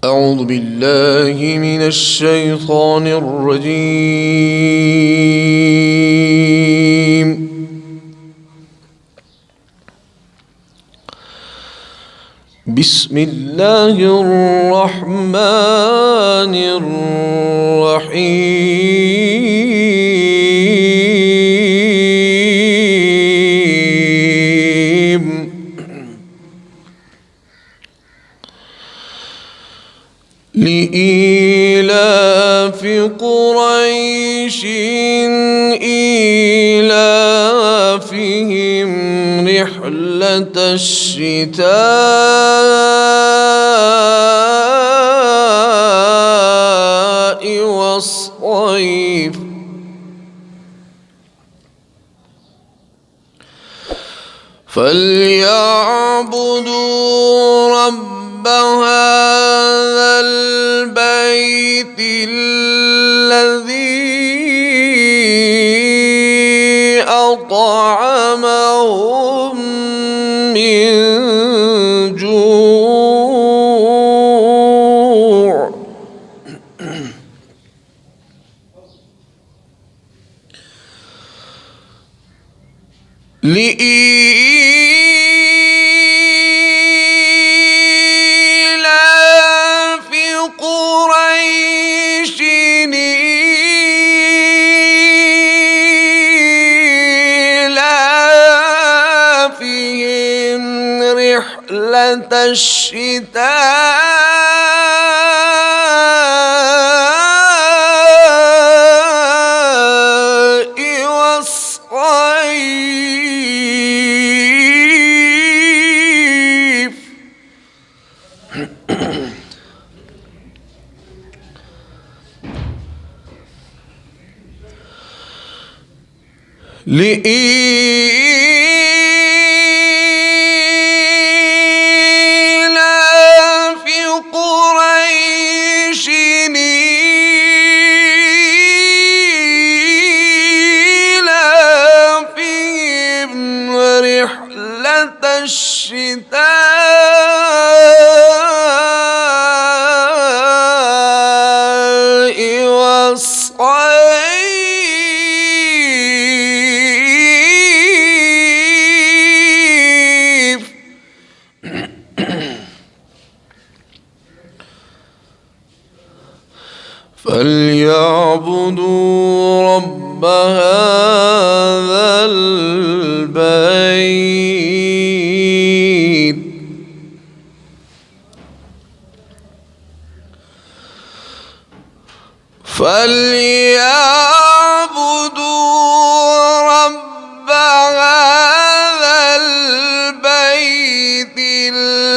أعوذ بالله من الشيطان الرجيم. بسم الله الرحمن الرحيم. لإيلاف قريش إيلافهم رحلة الشتاء والصيف فليعبدوا رب هذا البيت الذي أطعمهم من جوع. لإيلاف قريش إيلافهم رحلة الشتاء والصيف لإيلاف قريش إيلافهم رحلة الشتاء والصيف فليعبدوا رب هذا البيت الذي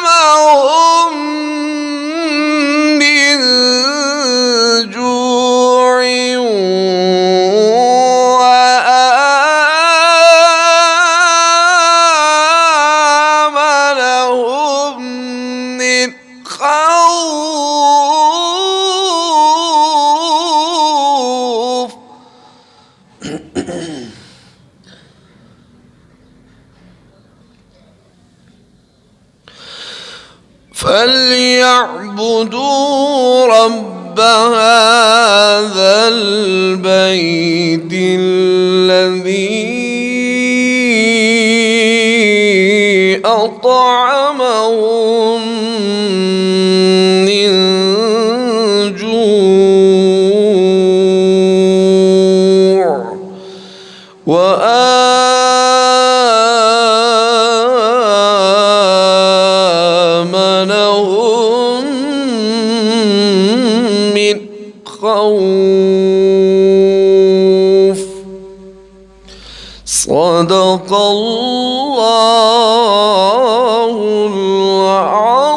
أطعمهم من جوع وآمنهم من خوف. فليعبدوا رب هذا البيت الذي أطعمهم من جوع وآمنهم من خوف. صدق الله العظيم.